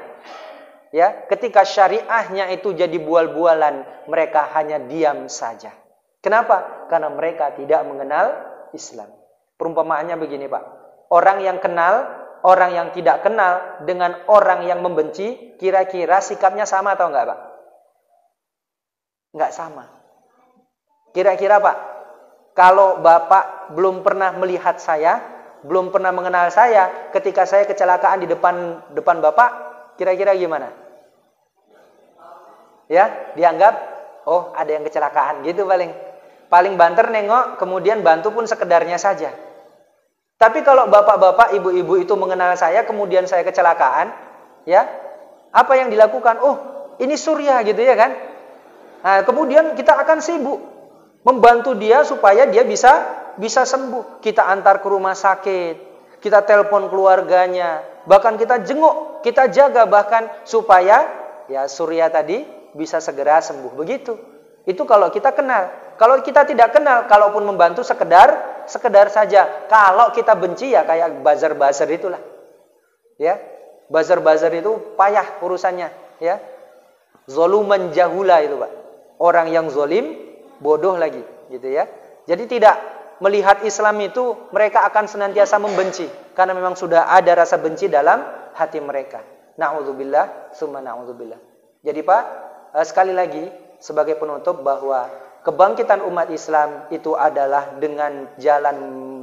ya, ketika syariahnya itu jadi bual-bualan, mereka hanya diam saja. Kenapa? Karena mereka tidak mengenal Islam. Perumpamaannya begini, Pak. Orang yang kenal, orang yang tidak kenal dengan orang yang membenci, kira-kira sikapnya sama atau enggak, Pak? Enggak sama. Kira-kira, Pak, kalau Bapak belum pernah melihat saya, belum pernah mengenal saya, ketika saya kecelakaan di depan Bapak, kira-kira gimana? Ya, dianggap, oh, ada yang kecelakaan gitu paling banter nengok, kemudian bantu pun sekedarnya saja. Tapi kalau bapak-bapak, ibu-ibu itu mengenal saya, kemudian saya kecelakaan, ya, apa yang dilakukan? Oh, ini Surya gitu, ya kan? Nah, kemudian kita akan sibuk membantu dia supaya dia bisa sembuh. Kita antar ke rumah sakit, kita telepon keluarganya, bahkan kita jenguk, kita jaga bahkan supaya ya Surya tadi bisa segera sembuh. Begitu. Itu kalau kita kenal. Kalau kita tidak kenal, kalaupun membantu sekedar saja. Kalau kita benci, ya kayak buzzer-buzzer itulah. Ya. Buzzer-buzzer itu payah urusannya, ya. Zoluman jahula itu, Pak. Orang yang zolim, bodoh lagi, gitu ya. Jadi tidak melihat Islam itu, mereka akan senantiasa membenci. Karena memang sudah ada rasa benci dalam hati mereka. Na'udzubillah, summa na'udzubillah. Jadi Pak, sekali lagi, sebagai penutup bahwa kebangkitan umat Islam itu adalah dengan jalan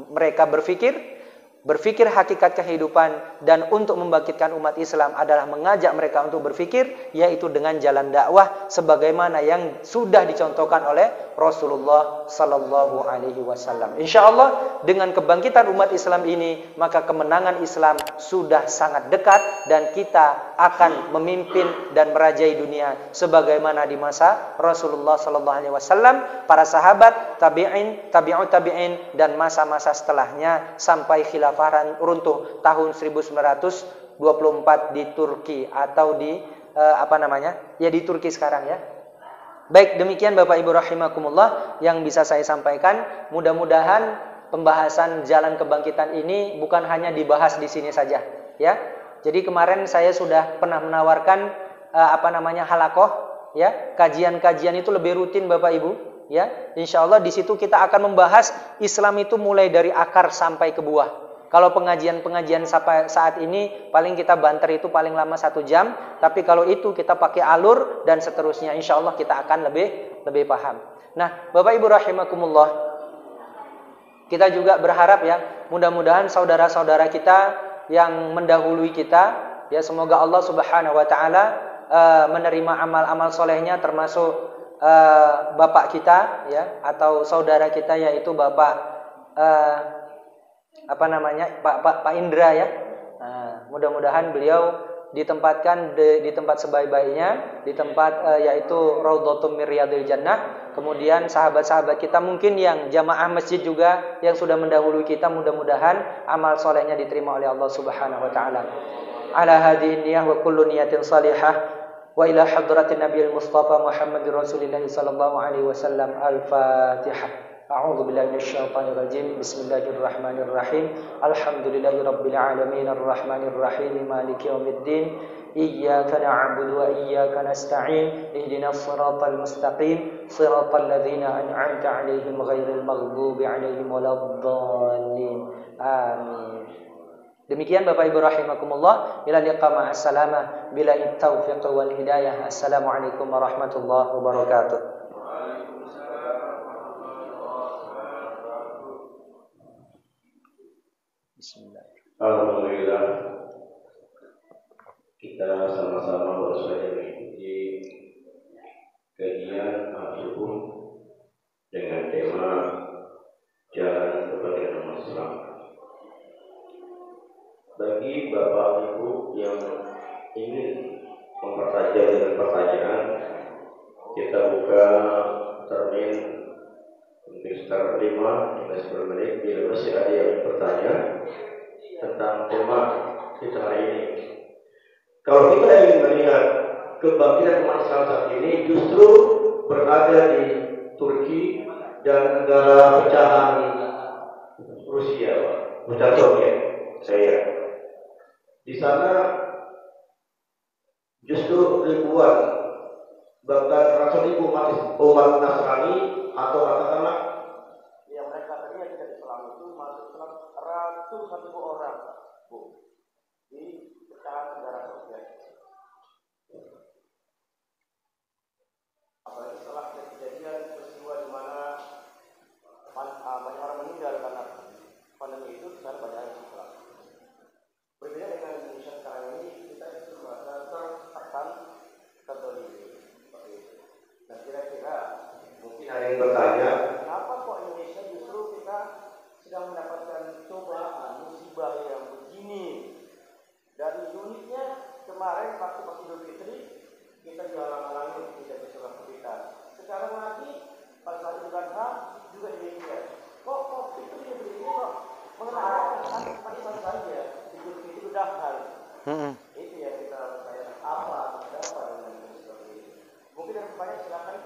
mereka berpikir hakikat kehidupan, dan untuk membangkitkan umat Islam adalah mengajak mereka untuk berpikir, yaitu dengan jalan dakwah sebagaimana yang sudah dicontohkan oleh Rasulullah sallallahu alaihi wasallam. Insyaallah dengan kebangkitan umat Islam ini, maka kemenangan Islam sudah sangat dekat dan kita akan memimpin dan merajai dunia sebagaimana di masa Rasulullah sallallahu alaihi wasallam, para sahabat, tabi'in, tabi'ut tabi'in dan masa-masa setelahnya sampai khilafah runtuh tahun 1924 di Turki atau di di Turki sekarang ya. Baik, demikian Bapak Ibu rahimakumullah yang bisa saya sampaikan. Mudah-mudahan pembahasan jalan kebangkitan ini bukan hanya dibahas di sini saja ya. Jadi kemarin saya sudah pernah menawarkan halakoh ya, kajian-kajian itu lebih rutin Bapak Ibu ya. Insyaallah di situ kita akan membahas Islam itu mulai dari akar sampai ke buah. Kalau pengajian-pengajian saat ini paling kita banter itu paling lama 1 jam, tapi kalau itu kita pakai alur dan seterusnya, insya Allah kita akan lebih paham. Nah, Bapak Ibu rahimakumullah, kita juga berharap ya, mudah-mudahan saudara-saudara kita yang mendahului kita, ya semoga Allah Subhanahu Wa Taala menerima amal-amal solehnya, termasuk bapak kita ya atau saudara kita yaitu Bapak Pak Indra ya. Nah, mudah-mudahan beliau ditempatkan di tempat sebaik-baiknya, di tempat yaitu Raudhatum min Riyadil Jannah. Kemudian sahabat-sahabat kita mungkin yang jamaah masjid juga yang sudah mendahului kita, mudah-mudahan amal solehnya diterima oleh Allah Subhanahu wa taala. Ala hadhihi niyyah wa kullu niyatin salihah wa ila hadratin nabiyil mustafa Muhammadir Rasulillah sallallahu alaihi wasallam. Al-Fatihah. A'udzu billahi minasyaitonir rajim. Bismillahirrahmanirrahim. Alhamdulillahirabbil alamin arrahmanir rahim maliki yaumiddin. Iyyaka na'budu wa iyyaka nasta'in. Ihdinas siratal mustaqim. Siratal ladzina an'amta 'alaihim ghairil maghdubi 'alaihim waladdallin. Amin. Demikian Bapak Ibu rahimakumullah. Ila liqa ma'as salamah billahi taufiq wal hidayah. Assalamualaikum warahmatullahi wabarakatuh. Alhamdulillah, kita sama-sama baru saja mengikuti kajian subuh dengan tema jalan kebangkitan umat Islam. Bagi Bapak Ibu yang ingin mempertajam dengan pertanyaan, kita buka termin mungkin sekitar 5 hingga 10 menit. Bila masih ada yang bertanya tentang tema kita hari ini. Kalau kita ingin melihat kebangkitan umat Islam saat ini justru berada di Turki dan negara pecahan Rusia, pecahan Soviet. Di sana justru ribuan bahkan ratusan ribu umat Nasrani atau katakanlah yang mereka tadinya tidak Islam itu masuk Islam ratusan ribu orang, Bu, di pecahan negara Soviet. Apalagi setelah kejadian peristiwa di mana banyak orang meninggal karena pandemi itu, di sana banyak yang Islam. Berbeda dengan Indonesia sekarang ini, kita itu merasa tertekan, tertolong. Nah, kira-kira mungkin ada yang bertanya, kenapa kok Indonesia justru kita sedang mendapatkan cobaan musibah yang begini? Dan uniknya kemarin waktu pas Idul Fitri kita dihalang-halangi tidak bisa beraktivitas. Sekarang lagi pas saat Idul Adha juga demikian. Kok itu dia begini kok mengenai Islam saja Idul Fitri sudah hal. Itu yang kita percaya apa dengan seperti ini. Mungkin yang banyak silakan.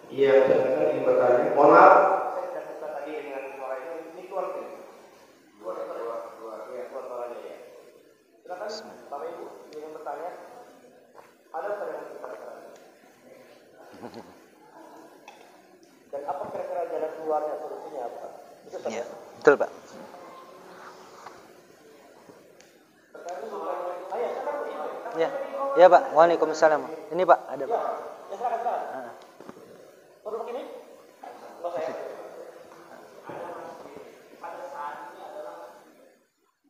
Iya, saya ingin bertanya. Mohon maaf, saya tidak suka tadi dengan suara ini keluar ya. Keluar suaranya ya. Silakan Bapak Ibu ingin bertanya. Ada yang kita bertanya. Dan apa kira-kira jalan keluarnya, solusinya apa? Itu saja. Ya, betul Pak. Ya, ya Pak. Waalaikumsalam. Ini Pak, ada Pak. Ya, silakan. Perlu begini? Pada saat ini adalah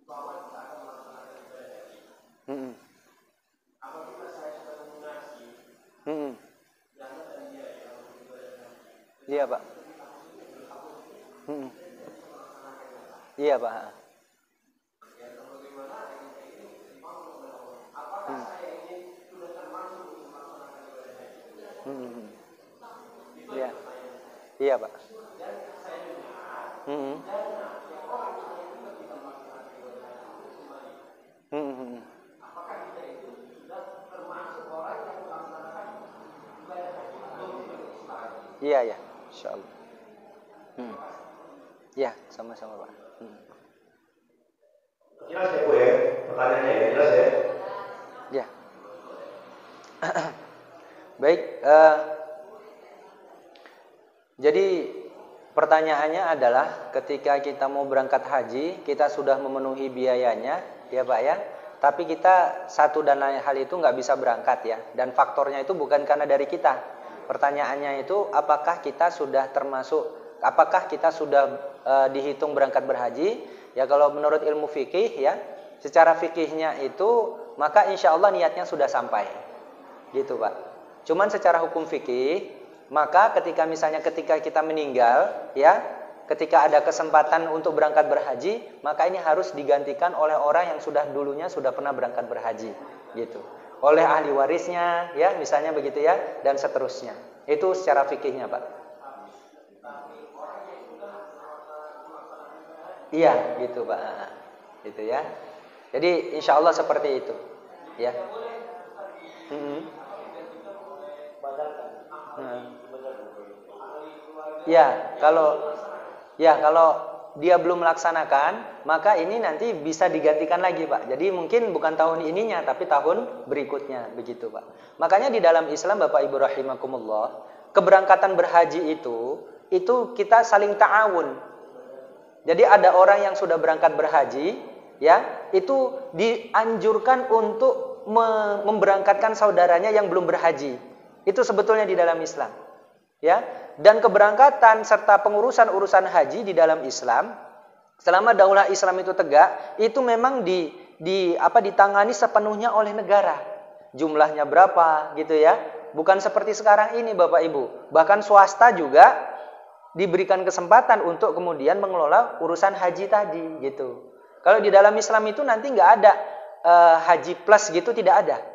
bahwa kita akan melakukan ibadah. Apabila saya sudah mengunasi, jangan tadi dia yang beribadah. Iya Iya Pak. Iya Pak. Iya. Iya Pak. Iya ya, insyaallah. Ya, sama-sama Pak. Jelas ya Bu ya, pertanyaannya ya, jelas ya. Ya. Baik, jadi pertanyaannya adalah ketika kita mau berangkat haji, kita sudah memenuhi biayanya, ya Pak ya. Tapi kita satu dan lain hal itu nggak bisa berangkat ya. Dan faktornya itu bukan karena dari kita. Pertanyaannya itu apakah kita sudah dihitung berangkat berhaji? Ya kalau menurut ilmu fikih ya, secara fikihnya itu maka insya Allah niatnya sudah sampai. Gitu Pak. Cuman secara hukum fikih, maka ketika kita meninggal ya, ketika ada kesempatan untuk berangkat berhaji, maka ini harus digantikan oleh orang yang dulunya sudah pernah berangkat berhaji, gitu. Oleh ahli warisnya, ya, misalnya begitu ya, dan seterusnya. Itu secara fikihnya, Pak. Iya, gitu, Pak. Gitu ya. Jadi insya Allah seperti itu, ya. Ya, kalau dia belum melaksanakan, maka ini nanti bisa digantikan lagi, Pak. Jadi mungkin bukan tahun ininya, tapi tahun berikutnya, begitu, Pak. Makanya di dalam Islam, Bapak Ibu rahimakumullah, keberangkatan berhaji itu kita saling ta'awun. Jadi ada orang yang sudah berangkat berhaji, ya, itu dianjurkan untuk memberangkatkan saudaranya yang belum berhaji. Itu sebetulnya di dalam Islam. Ya, dan keberangkatan serta pengurusan urusan haji di dalam Islam selama daulah Islam itu tegak, itu memang ditangani sepenuhnya oleh negara. Jumlahnya berapa gitu ya. Bukan seperti sekarang ini Bapak Ibu. Bahkan swasta juga diberikan kesempatan untuk kemudian mengelola urusan haji tadi gitu. Kalau di dalam Islam itu nanti nggak ada haji plus gitu, tidak ada.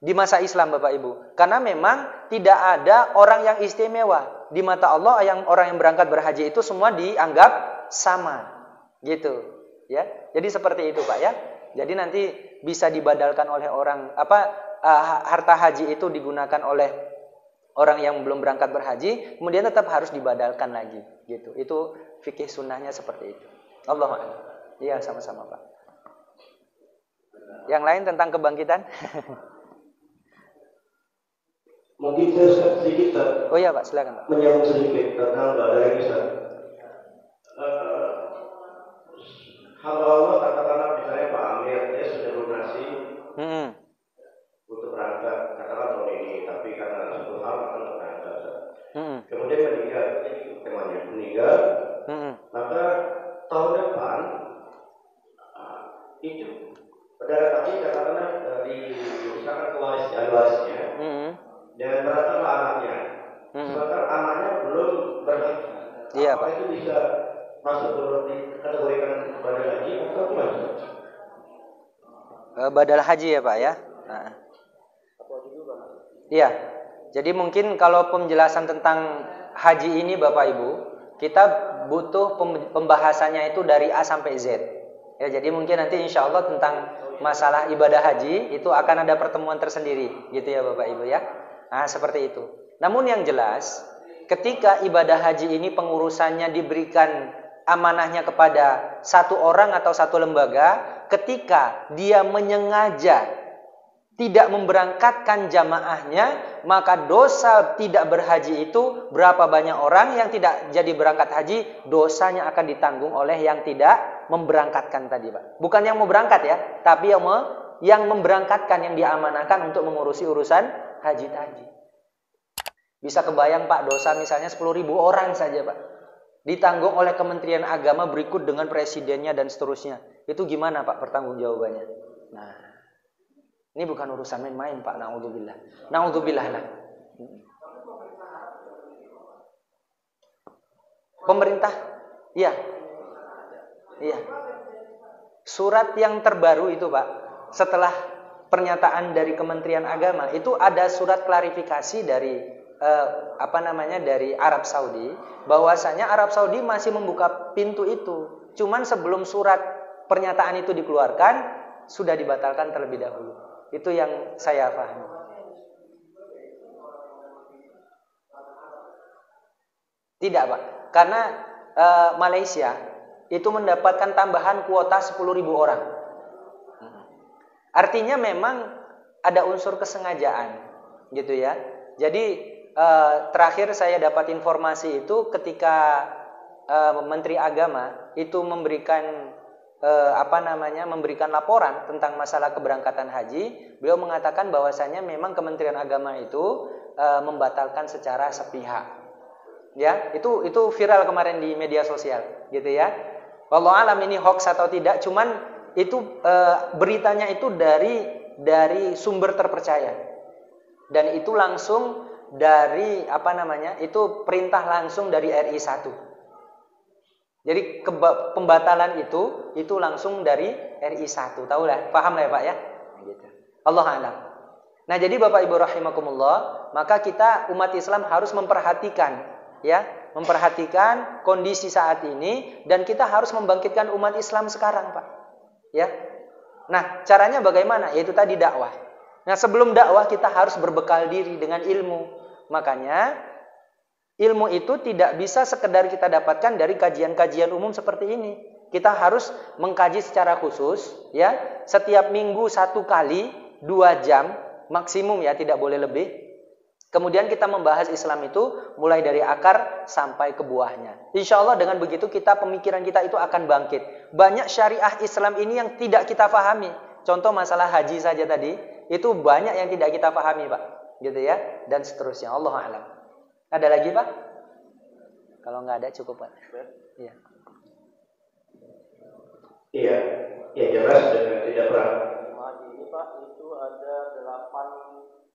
Di masa Islam Bapak Ibu. Karena memang tidak ada orang yang istimewa. Di mata Allah orang yang berangkat berhaji itu semua dianggap sama. Gitu. Ya. Jadi seperti itu Pak ya. Jadi nanti bisa dibadalkan oleh orang harta haji itu digunakan oleh orang yang belum berangkat berhaji, kemudian tetap harus dibadalkan lagi gitu. Itu fikih sunnahnya seperti itu. Allahu a'lam. Iya, sama-sama Pak. Yang lain tentang kebangkitan? Mungkin saya sedikit Oh iya Pak, silakan Pak. Menyambung sedikit tentang dari Ustaz. Hamba Allah katakanlah misalnya Pak Amir, dia sudah lunasi untuk berangkat, katakan tahun ini, tapi karena suatu hal akan berangkat. Kemudian meninggal, maka tahun depan itu saudara tadi katakanlah misalkan kewarisnya. Dan berangkatlah anaknya. Sementara anaknya belum berhaji. Iya, Pak. Itu bisa masuk dikategorikan badal haji atau gimana? Badal haji ya Pak ya. Iya. Jadi mungkin kalau penjelasan tentang haji ini Bapak Ibu, kita butuh pembahasannya itu dari A sampai Z. Ya, jadi mungkin nanti insya Allah tentang masalah ibadah haji itu akan ada pertemuan tersendiri, gitu ya Bapak Ibu ya. Nah, seperti itu. Namun yang jelas, ketika ibadah haji ini pengurusannya diberikan amanahnya kepada satu orang atau satu lembaga, ketika dia menyengaja tidak memberangkatkan jamaahnya, maka dosa tidak berhaji itu berapa banyak orang yang tidak jadi berangkat haji, dosanya akan ditanggung oleh yang tidak memberangkatkan tadi, Pak. Bukan yang mau berangkat ya, tapi yang memberangkatkan, yang diamanahkan untuk mengurusi urusan haji tadi. Bisa kebayang Pak, dosa misalnya 10.000 orang saja Pak, ditanggung oleh Kementerian Agama berikut dengan presidennya dan seterusnya. Itu gimana Pak pertanggungjawabannya? Nah, ini bukan urusan main-main Pak, na'udzubillah. Na'udzubillah lah. Pemerintah, iya, iya. Surat yang terbaru itu Pak, setelah pernyataan dari Kementerian Agama itu ada surat klarifikasi dari dari Arab Saudi, bahwasanya Arab Saudi masih membuka pintu itu. Cuman sebelum surat pernyataan itu dikeluarkan sudah dibatalkan terlebih dahulu. Itu yang saya pahami. Tidak Pak, karena Malaysia itu mendapatkan tambahan kuota 10.000 orang. Artinya memang ada unsur kesengajaan, gitu ya. Jadi terakhir saya dapat informasi itu ketika Menteri Agama itu memberikan memberikan laporan tentang masalah keberangkatan haji, beliau mengatakan bahwasanya memang Kementerian Agama itu membatalkan secara sepihak. Ya, itu viral kemarin di media sosial, gitu ya. Wallahu alam ini hoax atau tidak, cuman itu beritanya itu dari sumber terpercaya. Dan itu langsung dari itu perintah langsung dari RI 1. Jadi pembatalan itu langsung dari RI 1. Tahu lah, paham lah ya Pak ya? Gitu. Allah alam. Nah, jadi Bapak Ibu rahimakumullah, maka kita umat Islam harus memperhatikan kondisi saat ini, dan kita harus membangkitkan umat Islam sekarang, Pak. Ya. Nah, caranya bagaimana? Yaitu tadi dakwah. Nah, sebelum dakwah kita harus berbekal diri dengan ilmu. Makanya ilmu itu tidak bisa sekedar kita dapatkan dari kajian-kajian umum seperti ini. Kita harus mengkaji secara khusus, ya. Setiap minggu 1 kali 2 jam maksimum, ya, tidak boleh lebih. Kemudian kita membahas Islam itu mulai dari akar sampai ke buahnya. Insya Allah dengan begitu pemikiran kita itu akan bangkit. Banyak syariah Islam ini yang tidak kita pahami. Contoh masalah haji saja tadi, itu banyak yang tidak kita pahami Pak. Gitu ya, dan seterusnya. Allah a'lam. Ada lagi Pak? Kalau nggak ada cukup Pak. Iya. Iya, ya jelas dengan tidak pernah. Haji ini Pak, itu ada 8